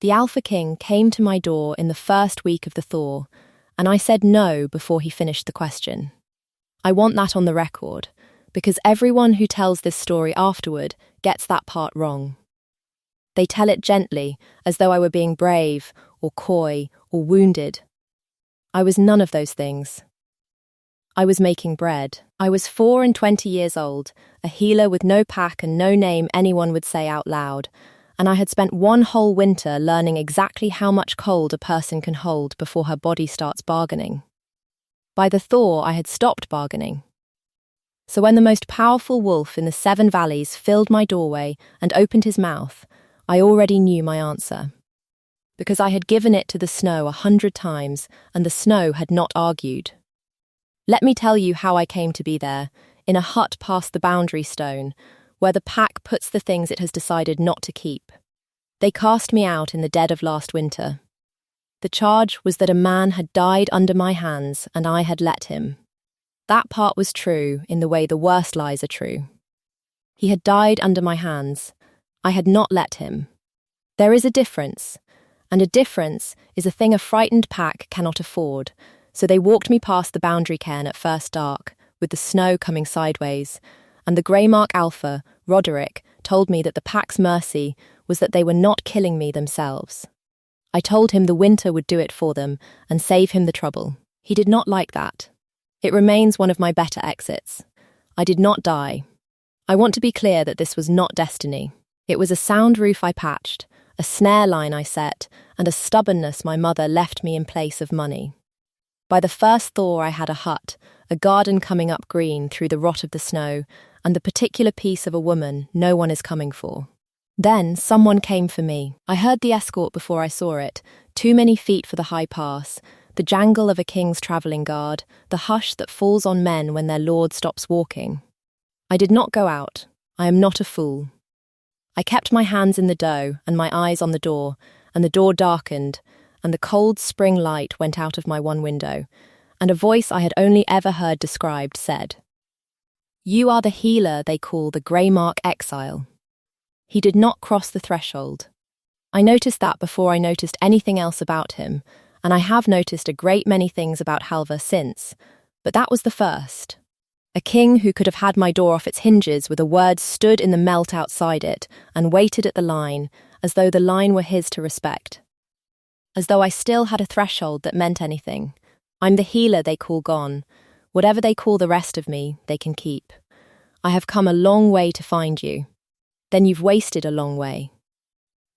The Alpha King came to my door in the first week of the thaw, and I said no before he finished the question. I want that on the record, because everyone who tells this story afterward gets that part wrong. They tell it gently, as though I were being brave, or coy, or wounded. I was none of those things. I was making bread. I was 24 years old, a healer with no pack and no name anyone would say out loud, and I had spent one whole winter learning exactly how much cold a person can hold before her body starts bargaining. By the thaw, I had stopped bargaining. So when the most powerful wolf in the 7 valleys filled my doorway and opened his mouth, I already knew my answer. Because I had given it to the snow 100 times, and the snow had not argued. Let me tell you how I came to be there, in a hut past the boundary stone, where the pack puts the things it has decided not to keep. They cast me out in the dead of last winter. The charge was that a man had died under my hands, and I had let him. That part was true in the way the worst lies are true. He had died under my hands. I had not let him. There is a difference, and a difference is a thing a frightened pack cannot afford, so they walked me past the boundary cairn at first dark, with the snow coming sideways, and the Greymark Alpha, Roderick, told me that the pack's mercy was that they were not killing me themselves. I told him the winter would do it for them and save him the trouble. He did not like that. It remains one of my better exits. I did not die. I want to be clear that this was not destiny. It was a sound roof I patched, a snare line I set, and a stubbornness my mother left me in place of money. By the first thaw I had a hut, a garden coming up green through the rot of the snow, and the particular piece of a woman no one is coming for. Then someone came for me. I heard the escort before I saw it, too many feet for the high pass, the jangle of a king's travelling guard, the hush that falls on men when their lord stops walking. I did not go out. I am not a fool. I kept my hands in the dough and my eyes on the door, and the door darkened, and the cold spring light went out of my one window, and a voice I had only ever heard described said, "You are the healer they call the Greymark Exile." He did not cross the threshold. I noticed that before I noticed anything else about him, and I have noticed a great many things about Halva since, but that was the first. A king who could have had my door off its hinges with a word stood in the melt outside it and waited at the line, as though the line were his to respect. As though I still had a threshold that meant anything. I'm the healer they call gone. Whatever they call the rest of me, they can keep. I have come a long way to find you. Then you've wasted a long way.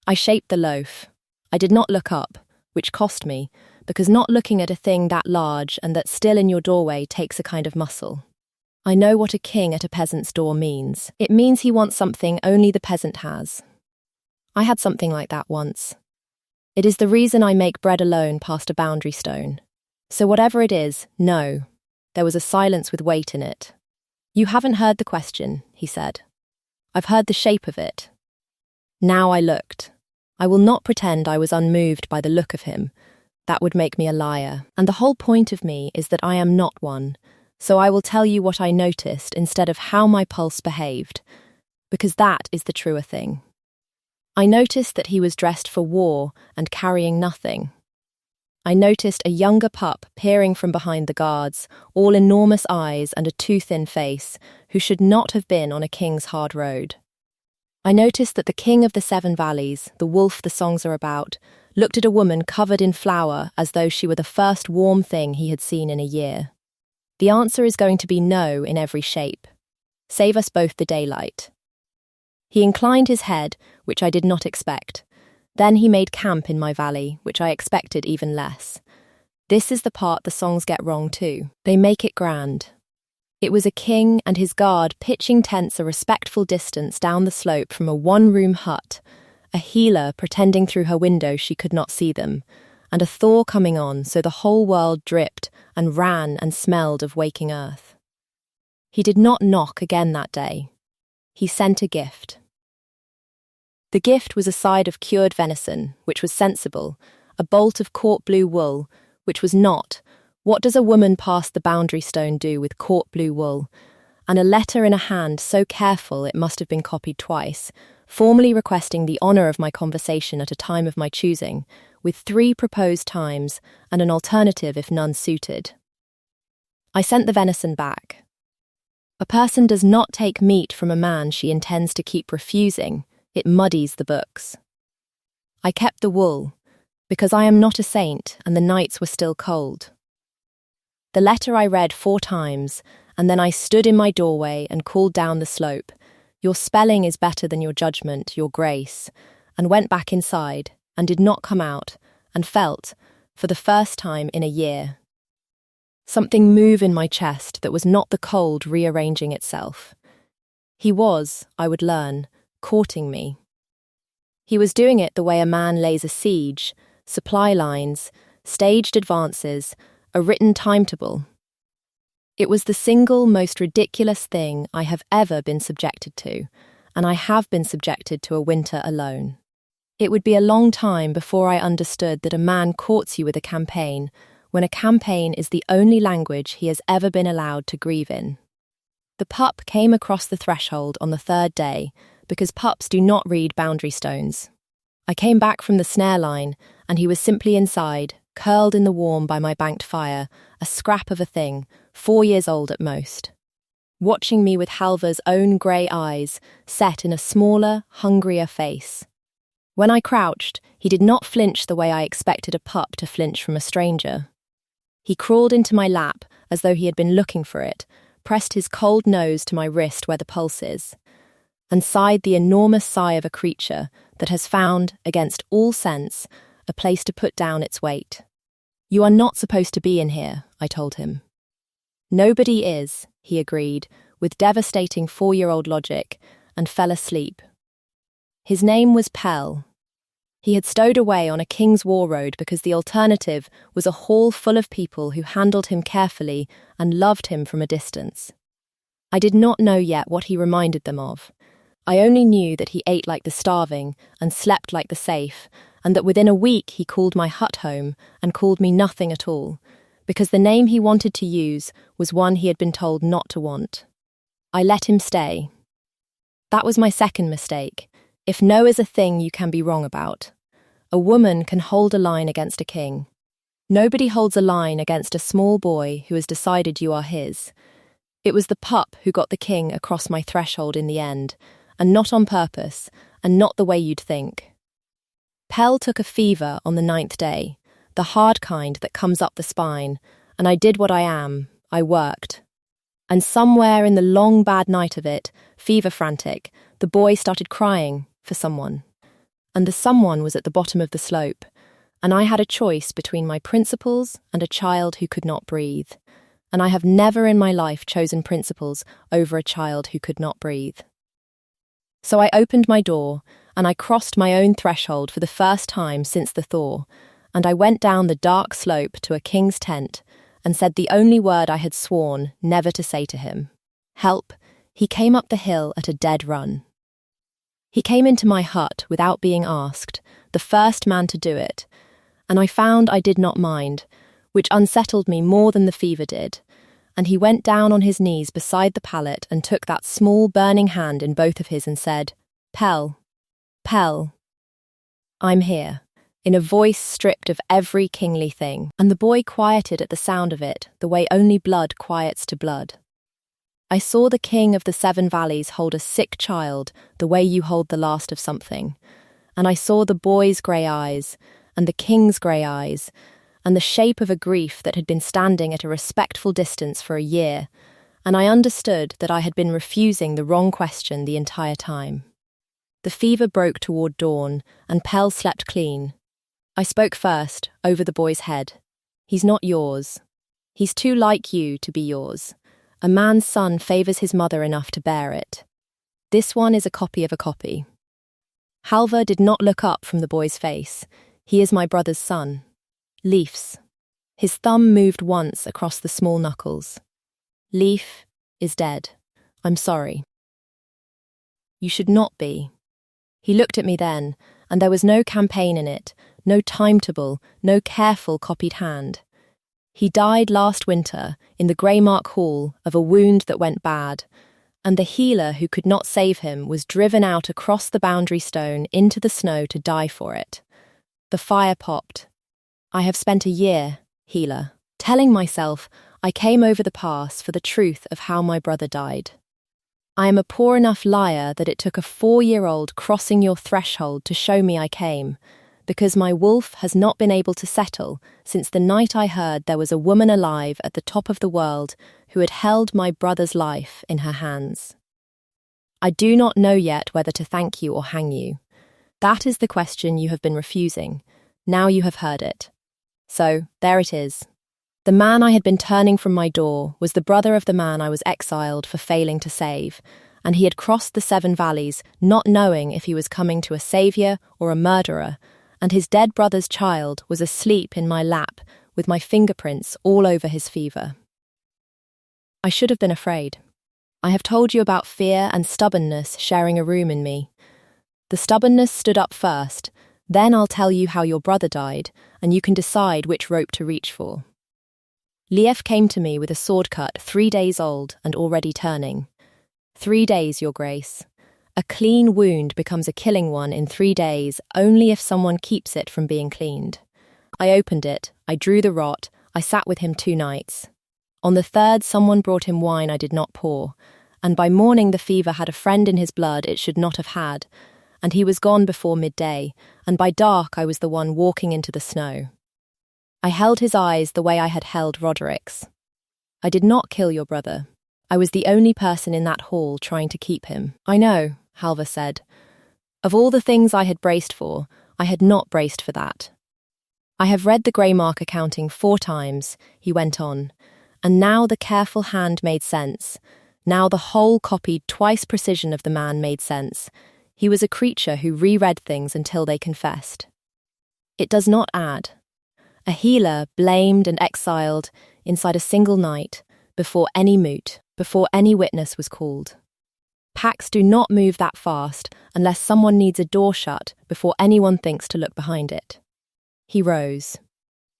I shaped the loaf. I did not look up, which cost me, because not looking at a thing that large and that's still in your doorway takes a kind of muscle. I know what a king at a peasant's door means. It means he wants something only the peasant has. I had something like that once. It is the reason I make bread alone past a boundary stone. So whatever it is, no. There was a silence with weight in it. You haven't heard the question, he said. I've heard the shape of it. Now I looked. I will not pretend I was unmoved by the look of him. That would make me a liar. And the whole point of me is that I am not one. So I will tell you what I noticed instead of how my pulse behaved, because that is the truer thing. I noticed that he was dressed for war and carrying nothing. I noticed a younger pup peering from behind the guards, all enormous eyes and a too-thin face, who should not have been on a king's hard road. I noticed that the king of the 7 valleys, the wolf the songs are about, looked at a woman covered in flour as though she were the first warm thing he had seen in a year. The answer is going to be no in every shape. Save us both the daylight. He inclined his head, which I did not expect. Then he made camp in my valley, which I expected even less. This is the part the songs get wrong too. They make it grand. It was a king and his guard pitching tents a respectful distance down the slope from a one-room hut, a healer pretending through her window she could not see them, and a thaw coming on so the whole world dripped and ran and smelled of waking earth. He did not knock again that day. He sent a gift. The gift was a side of cured venison, which was sensible, a bolt of court blue wool, which was not. What does a woman past the boundary stone do with court blue wool? And a letter in a hand so careful it must have been copied twice, formally requesting the honour of my conversation at a time of my choosing, with 3 proposed times and an alternative if none suited. I sent the venison back. A person does not take meat from a man she intends to keep refusing. It muddies the books. I kept the wool, because I am not a saint and the nights were still cold. The letter I read 4 times, and then I stood in my doorway and called down the slope, "Your spelling is better than your judgment, your grace," and went back inside and did not come out, and felt, for the first time in a year, something move in my chest that was not the cold rearranging itself. He was, I would learn, courting me. He was doing it the way a man lays a siege, supply lines, staged advances, a written timetable. It was the single most ridiculous thing I have ever been subjected to, and I have been subjected to a winter alone. It would be a long time before I understood that a man courts you with a campaign, when a campaign is the only language he has ever been allowed to grieve in. The pup came across the threshold on the 3rd day, because pups do not read boundary stones. I came back from the snare line, and he was simply inside, curled in the warm by my banked fire, a scrap of a thing, 4 years old at most, watching me with Halvar's own grey eyes set in a smaller, hungrier face. When I crouched, he did not flinch the way I expected a pup to flinch from a stranger. He crawled into my lap as though he had been looking for it, pressed his cold nose to my wrist where the pulse is, and sighed the enormous sigh of a creature that has found, against all sense, a place to put down its weight. "You are not supposed to be in here," I told him. "Nobody is," he agreed, with devastating 4-year-old logic, and fell asleep. His name was Pell. He had stowed away on a King's War road because the alternative was a hall full of people who handled him carefully and loved him from a distance. I did not know yet what he reminded them of. I only knew that he ate like the starving and slept like the safe, and that within a week he called my hut home and called me nothing at all, because the name he wanted to use was one he had been told not to want. I let him stay. That was my second mistake. If no is a thing you can be wrong about. A woman can hold a line against a king. Nobody holds a line against a small boy who has decided you are his. It was the pup who got the king across my threshold in the end, and not on purpose, and not the way you'd think. Pell took a fever on the 9th day, the hard kind that comes up the spine, and I did what I am, I worked. And somewhere in the long bad night of it, fever frantic, the boy started crying for someone. And the someone was at the bottom of the slope, and I had a choice between my principles and a child who could not breathe. And I have never in my life chosen principles over a child who could not breathe. So I opened my door, and I crossed my own threshold for the first time since the thaw, and I went down the dark slope to a king's tent, and said the only word I had sworn never to say to him. Help. He came up the hill at a dead run. He came into my hut without being asked, the first man to do it, and I found I did not mind, which unsettled me more than the fever did, and he went down on his knees beside the pallet and took that small burning hand in both of his and said, "Pell, Pell, I'm here," in a voice stripped of every kingly thing, and the boy quieted at the sound of it the way only blood quiets to blood. I saw the king of the 7 valleys hold a sick child the way you hold the last of something, and I saw the boy's grey eyes, and the king's grey eyes, and the shape of a grief that had been standing at a respectful distance for a year, and I understood that I had been refusing the wrong question the entire time. The fever broke toward dawn, and Pell slept clean. I spoke first, over the boy's head. "He's not yours. He's too like you to be yours. A man's son favours his mother enough to bear it. This one is a copy of a copy." Halvar did not look up from the boy's face. "He is my brother's son. Leif's." His thumb moved once across the small knuckles. "Leif is dead. I'm sorry." "You should not be." He looked at me then, and there was no campaign in it, no timetable, no careful copied hand. He died last winter in the Greymark Hall of a wound that went bad, and the healer who could not save him was driven out across the boundary stone into the snow to die for it. The fire popped. I have spent a year, healer, telling myself I came over the pass for the truth of how my brother died. I am a poor enough liar that it took a 4-year-old crossing your threshold to show me I came, because my wolf has not been able to settle since the night I heard there was a woman alive at the top of the world who had held my brother's life in her hands. I do not know yet whether to thank you or hang you. That is the question you have been refusing. Now you have heard it. So, there it is. The man I had been turning from my door was the brother of the man I was exiled for failing to save, and he had crossed the 7 valleys not knowing if he was coming to a saviour or a murderer, and his dead brother's child was asleep in my lap with my fingerprints all over his fever. I should have been afraid. I have told you about fear and stubbornness sharing a room in me. The stubbornness stood up first, then I'll tell you how your brother died, and you can decide which rope to reach for. Lief came to me with a sword cut 3 days old and already turning. 3 days, Your Grace. A clean wound becomes a killing one in 3 days only if someone keeps it from being cleaned. I opened it, I drew the rot, I sat with him 2 nights. On the 3rd, someone brought him wine I did not pour, and by morning the fever had a friend in his blood it should not have had, and he was gone before midday, and by dark I was the one walking into the snow. I held his eyes the way I had held Roderick's. I did not kill your brother. I was the only person in that hall trying to keep him. I know, Halvar said. Of all the things I had braced for, I had not braced for that. I have read the Greymark accounting 4 times, he went on, and now the careful hand made sense. Now the whole copied twice precision of the man made sense. He was a creature who reread things until they confessed. It does not add. A healer blamed and exiled inside a single night, before any moot, before any witness was called. Packs do not move that fast unless someone needs a door shut before anyone thinks to look behind it. He rose.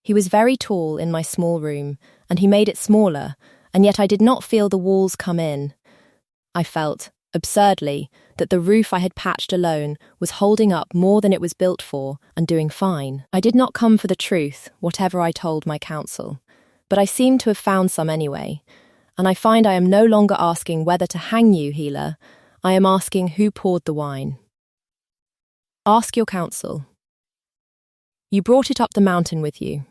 He was very tall in my small room, and he made it smaller, and yet I did not feel the walls come in. I felt, absurdly, that the roof I had patched alone was holding up more than it was built for and doing fine. I did not come for the truth, whatever I told my counsel, but I seemed to have found some anyway, and I find I am no longer asking whether to hang you, healer. I am asking who poured the wine. Ask your counsel. You brought it up the mountain with you.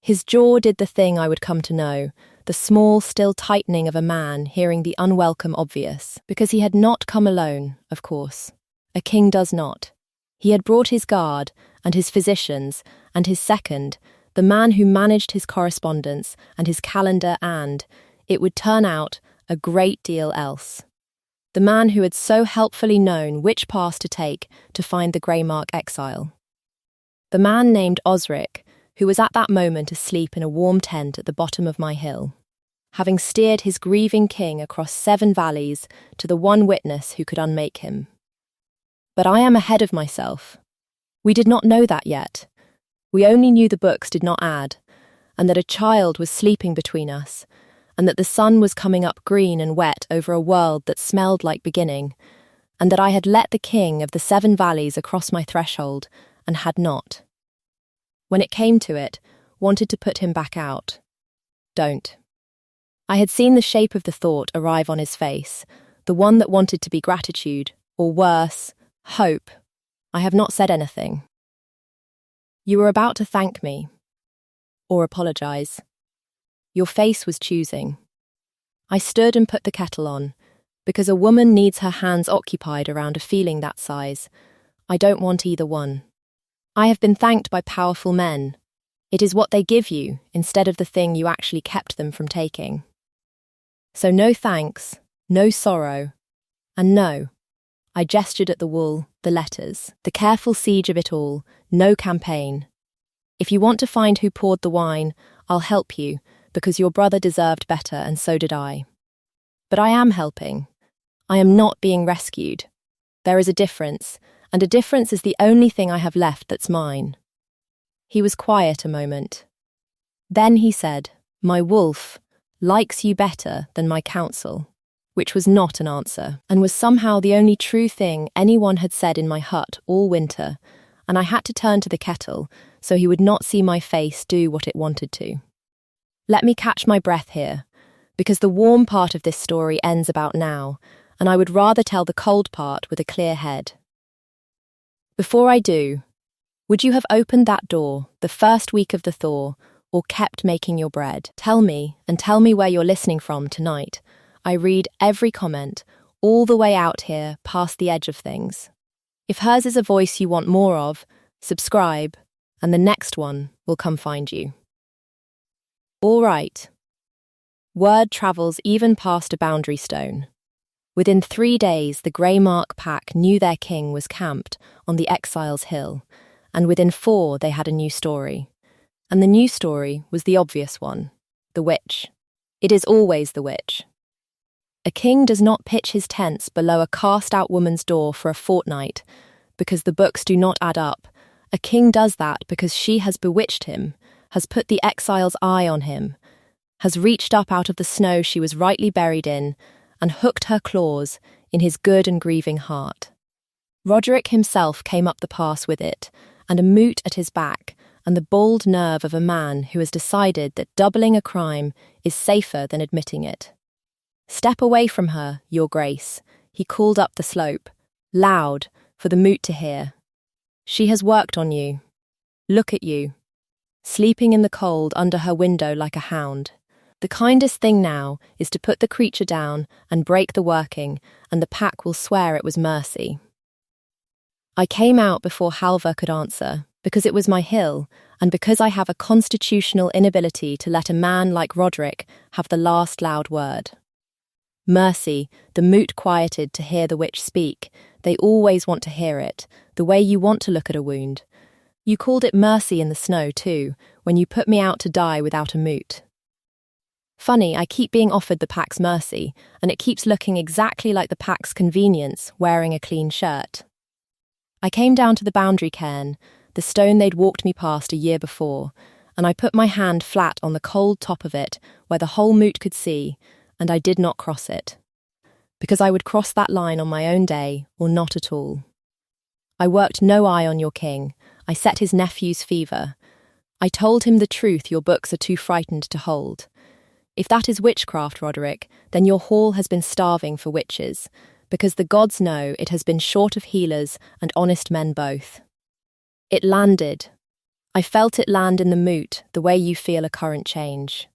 His jaw did the thing I would come to know, the small, still tightening of a man hearing the unwelcome obvious, because he had not come alone, of course. A king does not. He had brought his guard, and his physicians, and his second, the man who managed his correspondence and his calendar and, it would turn out, a great deal else. The man who had so helpfully known which path to take to find the Greymark exile. The man named Osric, who was at that moment asleep in a warm tent at the bottom of my hill, having steered his grieving king across 7 valleys to the one witness who could unmake him. But I am ahead of myself. We did not know that yet. We only knew the books did not add, and that a child was sleeping between us, and that the sun was coming up green and wet over a world that smelled like beginning, and that I had let the king of the 7 valleys across my threshold, and had not. When it came to it, wanted to put him back out. Don't. I had seen the shape of the thought arrive on his face, the one that wanted to be gratitude, or worse, hope. I have not said anything. You were about to thank me, or apologize. Your face was choosing. I stood and put the kettle on, because a woman needs her hands occupied around a feeling that size. I don't want either one. I have been thanked by powerful men. It is what they give you, instead of the thing you actually kept them from taking. So no thanks, no sorrow, and no. I gestured at the wool, the letters, the careful siege of it all, no campaign. If you want to find who poured the wine, I'll help you, because your brother deserved better and so did I. But I am helping. I am not being rescued. There is a difference, and a difference is the only thing I have left that's mine. He was quiet a moment. Then he said, My wolf likes you better than my counsel, which was not an answer, and was somehow the only true thing anyone had said in my hut all winter, and I had to turn to the kettle so he would not see my face do what it wanted to. Let me catch my breath here, because the warm part of this story ends about now, and I would rather tell the cold part with a clear head. Before I do, would you have opened that door the first week of the thaw, or kept making your bread? Tell me, and tell me where you're listening from tonight. I read every comment, all the way out here past the edge of things. If hers is a voice you want more of, subscribe, and the next one will come find you. All right. Word travels even past a boundary stone. Within 3 days, the Greymark pack knew their king was camped on the Exiles' Hill, and within 4 they had a new story. And the new story was the obvious one, the witch. It is always the witch. A king does not pitch his tents below a cast-out woman's door for a fortnight, because the books do not add up. A king does that because she has bewitched him, has put the exile's eye on him, has reached up out of the snow she was rightly buried in, and hooked her claws in his good and grieving heart. Roderick himself came up the pass with it, and a moot at his back, and the bold nerve of a man who has decided that doubling a crime is safer than admitting it. "Step away from her, your grace," he called up the slope, loud, for the moot to hear. "She has worked on you. Look at you, sleeping in the cold under her window like a hound. The kindest thing now is to put the creature down and break the working, and the pack will swear it was mercy." I came out before Halvor could answer, because it was my hill, and because I have a constitutional inability to let a man like Roderick have the last loud word. Mercy, the moot quieted to hear the witch speak. They always want to hear it, the way you want to look at a wound. You called it mercy in the snow, too, when you put me out to die without a moot. Funny, I keep being offered the pack's mercy, and it keeps looking exactly like the pack's convenience, wearing a clean shirt. I came down to the boundary cairn, the stone they'd walked me past a year before, and I put my hand flat on the cold top of it, where the whole moot could see, and I did not cross it. Because I would cross that line on my own day, or not at all. I worked no eye on your king. I set his nephew's fever. I told him the truth your books are too frightened to hold. If that is witchcraft, Roderick, then your hall has been starving for witches, because the gods know it has been short of healers and honest men both. It landed. I felt it land in the moot, the way you feel a current change.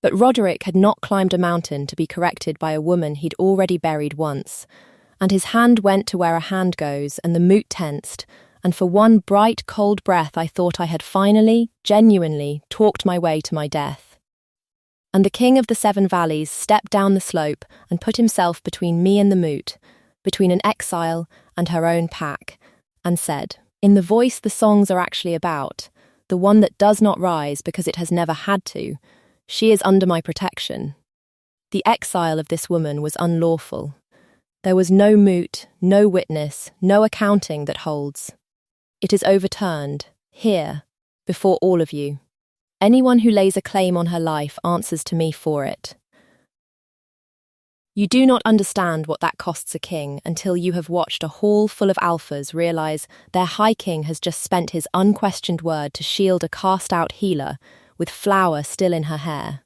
But Roderick had not climbed a mountain to be corrected by a woman he'd already buried once, and his hand went to where a hand goes, and the moot tensed, and for one bright, cold breath I thought I had finally, genuinely, talked my way to my death. And the king of the 7 valleys stepped down the slope and put himself between me and the moot, between an exile and her own pack, and said, in the voice the songs are actually about, the one that does not rise because it has never had to, "She is under my protection." The exile of this woman was unlawful. There was no moot, no witness, no accounting that holds. It is overturned, here, before all of you. Anyone who lays a claim on her life answers to me for it. You do not understand what that costs a king until you have watched a hall full of alphas realize their high king has just spent his unquestioned word to shield a cast-out healer with flour still in her hair.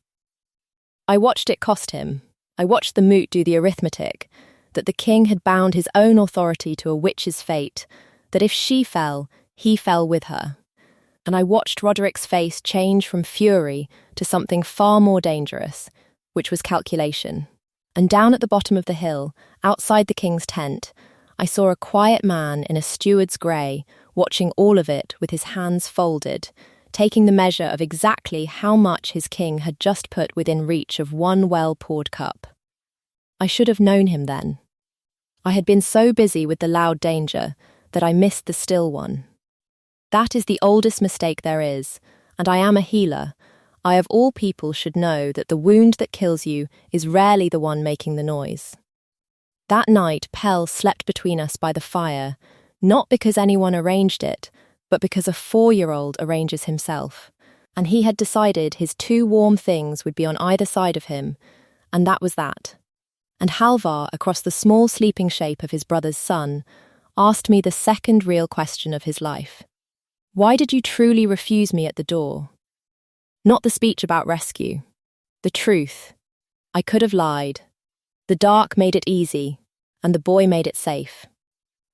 I watched it cost him. I watched the moot do the arithmetic, that the king had bound his own authority to a witch's fate, that if she fell, he fell with her. And I watched Roderick's face change from fury to something far more dangerous, which was calculation. And down at the bottom of the hill, outside the king's tent, I saw a quiet man in a steward's grey, watching all of it with his hands folded, taking the measure of exactly how much his king had just put within reach of one well-poured cup. I should have known him then. I had been so busy with the loud danger that I missed the still one. That is the oldest mistake there is, and I am a healer. I of all people should know that the wound that kills you is rarely the one making the noise. That night Pell slept between us by the fire, not because anyone arranged it, but because a 4-year-old arranges himself, and he had decided his 2 warm things would be on either side of him, and that was that. And Halvar, across the small sleeping shape of his brother's son, asked me the second real question of his life. Why did you truly refuse me at the door? Not the speech about rescue. The truth. I could have lied. The dark made it easy, and the boy made it safe.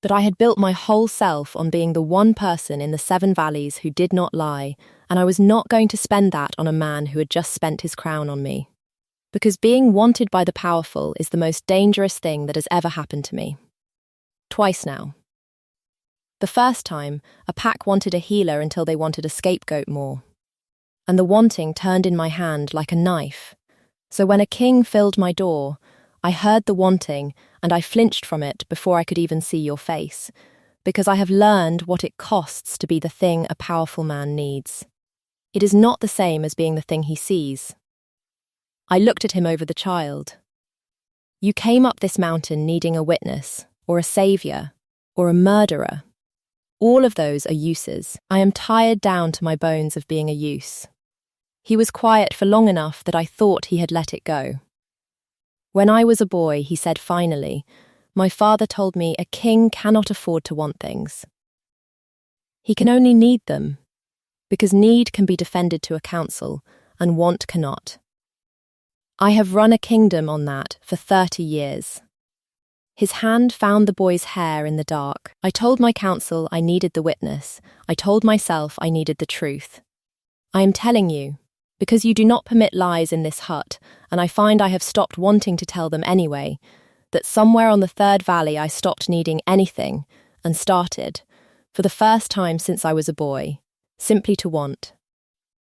But I had built my whole self on being the one person in the 7 valleys who did not lie, and I was not going to spend that on a man who had just spent his crown on me. Because being wanted by the powerful is the most dangerous thing that has ever happened to me. Twice now. The first time, a pack wanted a healer until they wanted a scapegoat more. And the wanting turned in my hand like a knife. So when a king filled my door, I heard the wanting and I flinched from it before I could even see your face, because I have learned what it costs to be the thing a powerful man needs. It is not the same as being the thing he sees. I looked at him over the child. You came up this mountain needing a witness, or a saviour, or a murderer. All of those are uses. I am tired down to my bones of being a use. He was quiet for long enough that I thought he had let it go. When I was a boy, he said finally, my father told me a king cannot afford to want things. He can only need them, because need can be defended to a council, and want cannot. I have run a kingdom on that for 30 years. His hand found the boy's hair in the dark. I told my council I needed the witness. I told myself I needed the truth. I am telling you, because you do not permit lies in this hut, and I find I have stopped wanting to tell them anyway, that somewhere on the 3rd valley I stopped needing anything and started, for the first time since I was a boy, simply to want.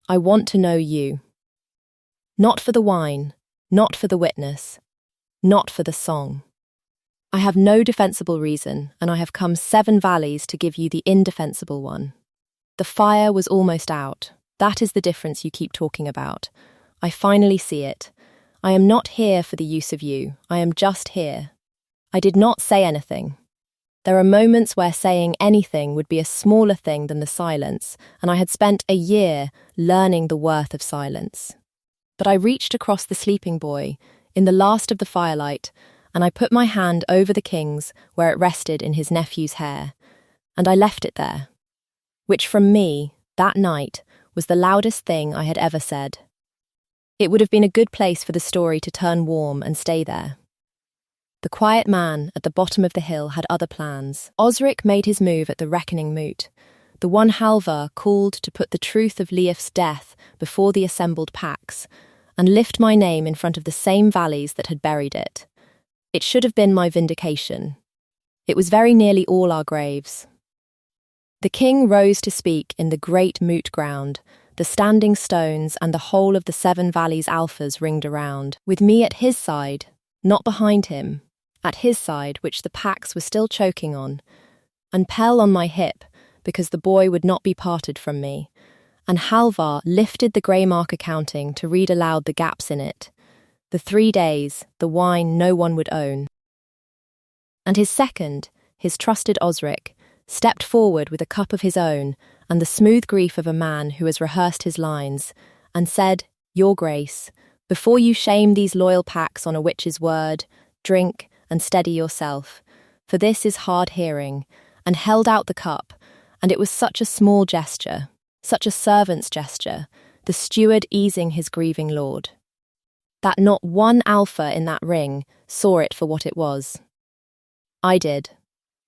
I want to know you. Not for the wine, not for the witness, not for the song. I have no defensible reason, and I have come 7 valleys to give you the indefensible one. The fire was almost out. That is the difference you keep talking about. I finally see it. I am not here for the use of you. I am just here. I did not say anything. There are moments where saying anything would be a smaller thing than the silence, and I had spent a year learning the worth of silence. But I reached across the sleeping boy, in the last of the firelight, and I put my hand over the king's where it rested in his nephew's hair, and I left it there, which from me, that night, was the loudest thing I had ever said. It would have been a good place for the story to turn warm and stay there. The quiet man at the bottom of the hill had other plans. Osric made his move at the reckoning moot, the one Halvar called to put the truth of Leif's death before the assembled packs, and lift my name in front of the same valleys that had buried it. It should have been my vindication. It was very nearly all our graves. The king rose to speak in the great moot ground, the standing stones and the whole of the 7 valleys alphas ringed around, with me at his side, not behind him, at his side which the packs were still choking on, and Pell on my hip, because the boy would not be parted from me, and Halvar lifted the grey mark accounting to read aloud the gaps in it, the 3 days, the wine no one would own. And his second, his trusted Osric, stepped forward with a cup of his own and the smooth grief of a man who has rehearsed his lines, and said, Your Grace, before you shame these loyal packs on a witch's word, drink and steady yourself, for this is hard hearing, and held out the cup, and it was such a small gesture, such a servant's gesture, the steward easing his grieving lord, that not one alpha in that ring saw it for what it was. I did.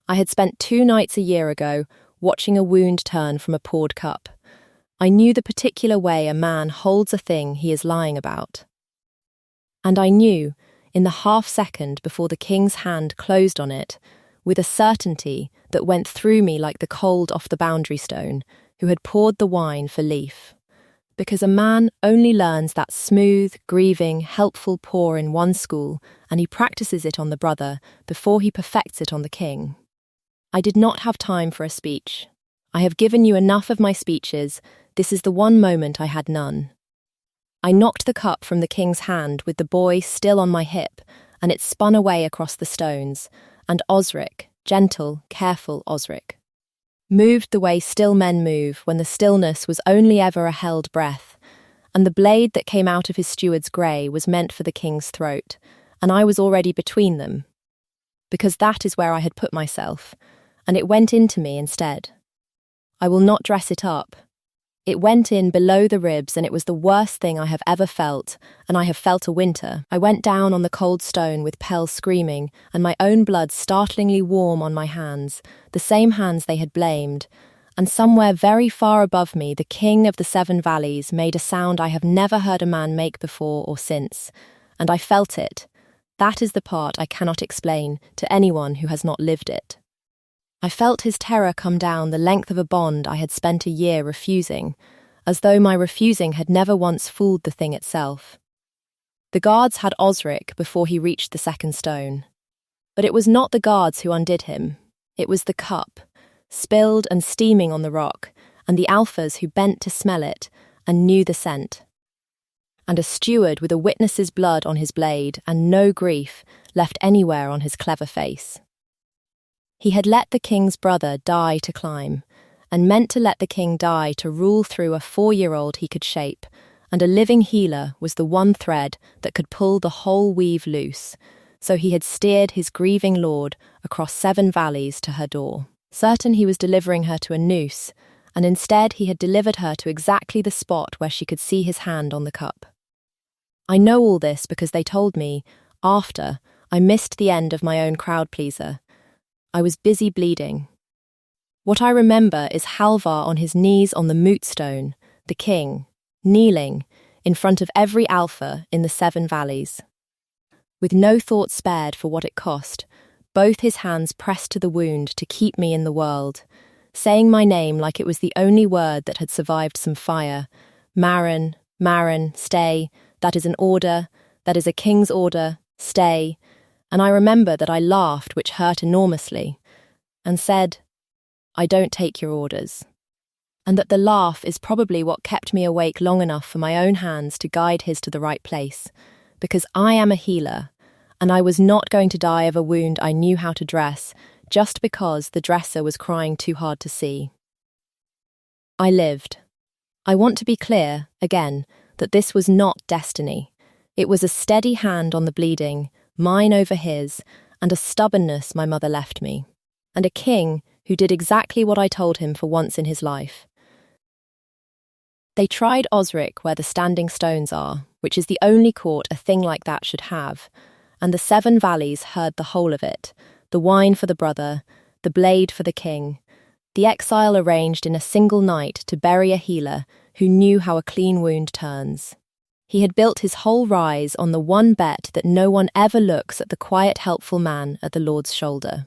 I had spent 2 nights a year ago watching a wound turn from a poured cup. I knew the particular way a man holds a thing he is lying about. And I knew, in the half-second before the king's hand closed on it, with a certainty that went through me like the cold off the boundary stone, who had poured the wine for Leif. Because a man only learns that smooth, grieving, helpful pour in one school, and he practices it on the brother before he perfects it on the king. I did not have time for a speech. I have given you enough of my speeches. This is the one moment I had none. I knocked the cup from the king's hand with the boy still on my hip, and it spun away across the stones, and Osric, gentle, careful Osric, moved the way still men move when the stillness was only ever a held breath, and the blade that came out of his steward's grey was meant for the king's throat, and I was already between them, because that is where I had put myself, and it went into me instead. I will not dress it up. It went in below the ribs, and it was the worst thing I have ever felt, and I have felt a winter. I went down on the cold stone with Pell screaming, and my own blood startlingly warm on my hands, the same hands they had blamed, and somewhere very far above me the king of the 7 valleys made a sound I have never heard a man make before or since, and I felt it. That is the part I cannot explain to anyone who has not lived it. I felt his terror come down the length of a bond I had spent a year refusing, as though my refusing had never once fooled the thing itself. The guards had Osric before he reached the 2nd stone. But it was not the guards who undid him. It was the cup, spilled and steaming on the rock, and the alphas who bent to smell it and knew the scent. And a steward with a witness's blood on his blade and no grief left anywhere on his clever face. He had let the king's brother die to climb, and meant to let the king die to rule through a 4-year-old he could shape, and a living healer was the one thread that could pull the whole weave loose, so he had steered his grieving lord across 7 valleys to her door, certain he was delivering her to a noose, and instead he had delivered her to exactly the spot where she could see his hand on the cup. I know all this because they told me, after, I missed the end of my own crowd-pleaser. I was busy bleeding. What I remember is Halvar on his knees on the moot stone, the king, kneeling, in front of every alpha in the 7 valleys. With no thought spared for what it cost, both his hands pressed to the wound to keep me in the world, saying my name like it was the only word that had survived some fire. Marin, Marin, stay, that is an order, that is a king's order, stay. And I remember that I laughed, which hurt enormously, and said, I don't take your orders. And that the laugh is probably what kept me awake long enough for my own hands to guide his to the right place, because I am a healer, and I was not going to die of a wound I knew how to dress, just because the dresser was crying too hard to see. I lived. I want to be clear, again, that this was not destiny. It was a steady hand on the bleeding, mine over his, and a stubbornness my mother left me, and a king who did exactly what I told him for once in his life. They tried Osric where the standing stones are, which is the only court a thing like that should have, and the 7 valleys heard the whole of it, the wine for the brother, the blade for the king, the exile arranged in a single night to bury a healer who knew how a clean wound turns. He had built his whole rise on the one bet that no one ever looks at the quiet, helpful man at the Lord's shoulder.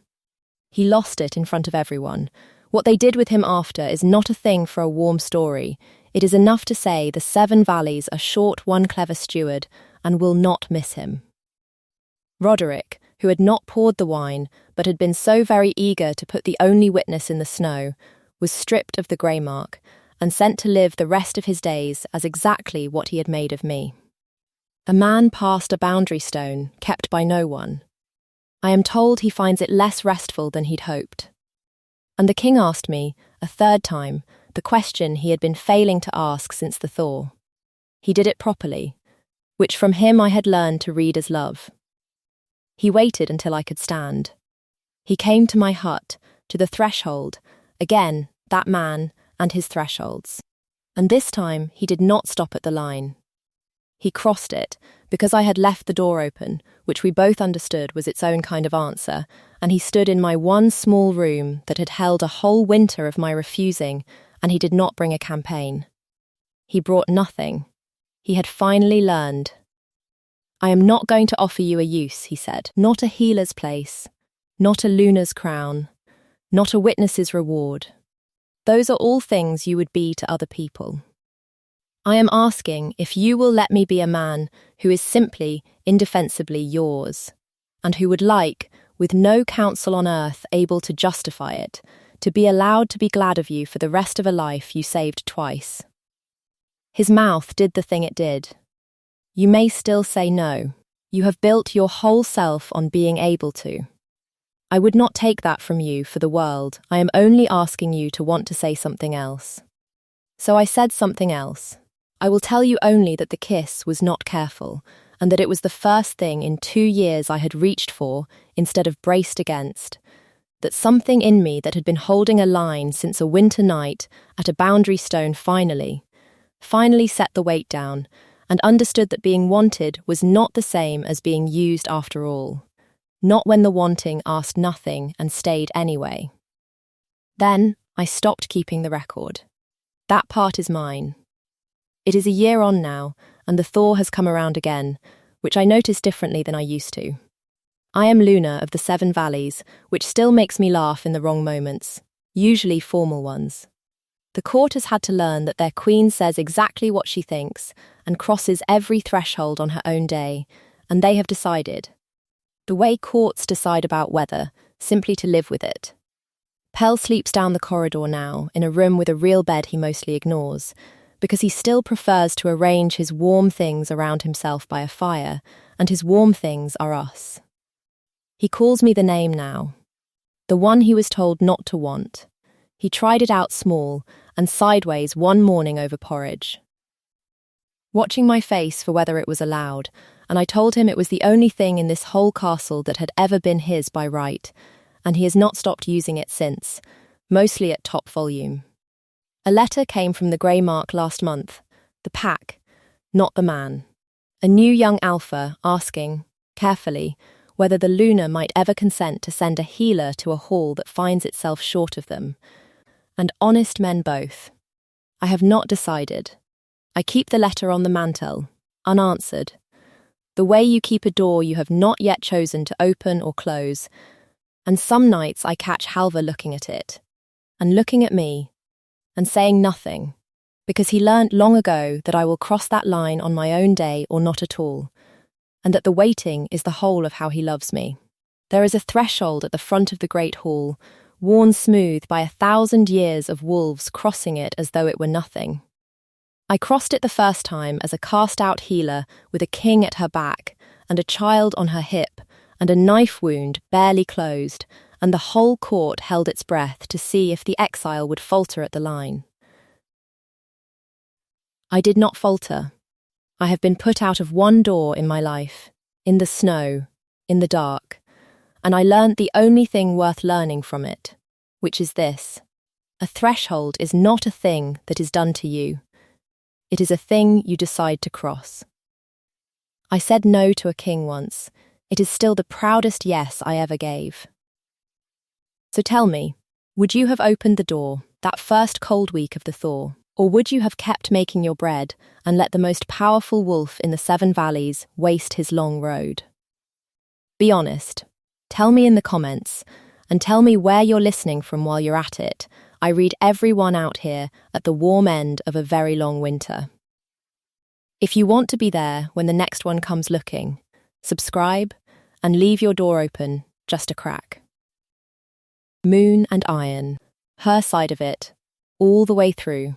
He lost it in front of everyone. What they did with him after is not a thing for a warm story. It is enough to say the 7 valleys are short one clever steward and will not miss him. Roderick, who had not poured the wine, but had been so very eager to put the only witness in the snow, was stripped of the grey mark and sent to live the rest of his days as exactly what he had made of me. A man passed a boundary stone, kept by no one. I am told he finds it less restful than he'd hoped. And the king asked me, a 3rd time, the question he had been failing to ask since the thaw. He did it properly, which from him I had learned to read as love. He waited until I could stand. He came to my hut, to the threshold, again, that man and his thresholds. And this time he did not stop at the line. He crossed it, because I had left the door open, which we both understood was its own kind of answer, and he stood in my one small room that had held a whole winter of my refusing, and he did not bring a campaign. He brought nothing. He had finally learned. I am not going to offer you a use, he said, not a healer's place, not a luna's crown, not a witness's reward. Those are all things you would be to other people. I am asking if you will let me be a man who is simply, indefensibly yours, and who would like, with no counsel on earth able to justify it, to be allowed to be glad of you for the rest of a life you saved twice. His mouth did the thing it did. You may still say no. You have built your whole self on being able to. I would not take that from you for the world. I am only asking you to want to say something else. So I said something else. I will tell you only that the kiss was not careful, and that it was the first thing in 2 years I had reached for instead of braced against. That something in me that had been holding a line since a winter night at a boundary stone finally set the weight down and understood that being wanted was not the same as being used after all. Not when the wanting asked nothing and stayed anyway. Then I stopped keeping the record. That part is mine. It is a year on now, and the thaw has come around again, which I notice differently than I used to. I am Luna of the 7 Valleys, which still makes me laugh in the wrong moments, usually formal ones. The court has had to learn that their queen says exactly what she thinks and crosses every threshold on her own day, and they have decided. The way courts decide about weather, simply to live with it. Pell sleeps down the corridor now, in a room with a real bed he mostly ignores, because he still prefers to arrange his warm things around himself by a fire, and his warm things are us. He calls me the name now, the one he was told not to want. He tried it out small and sideways one morning over porridge. Watching my face for whether it was allowed, and I told him it was the only thing in this whole castle that had ever been his by right, and he has not stopped using it since, mostly at top volume. A letter came from the Grey Mark last month, the pack, not the man. A new young alpha asking, carefully, whether the Luna might ever consent to send a healer to a hall that finds itself short of them. And honest men both. I have not decided. I keep the letter on the mantel, unanswered. The way you keep a door you have not yet chosen to open or close. And some nights I catch Halvar looking at it, and looking at me, and saying nothing, because he learnt long ago that I will cross that line on my own day or not at all, and that the waiting is the whole of how he loves me. There is a threshold at the front of the great hall, worn smooth by 1,000 years of wolves crossing it as though it were nothing. I crossed it the first time as a cast-out healer with a king at her back and a child on her hip and a knife wound barely closed, and the whole court held its breath to see if the exile would falter at the line. I did not falter. I have been put out of one door in my life, in the snow, in the dark, and I learnt the only thing worth learning from it, which is this: a threshold is not a thing that is done to you. It is a thing you decide to cross. I said no to a king once. It is still the proudest yes I ever gave. So tell me, would you have opened the door that first cold week of the thaw, or would you have kept making your bread and let the most powerful wolf in the 7 Valleys waste his long road? Be honest. Tell me in the comments, and tell me where you're listening from while you're at it. I read everyone out here at the warm end of a very long winter. If you want to be there when the next one comes looking, subscribe and leave your door open just a crack. Moon and Iron, her side of it, all the way through.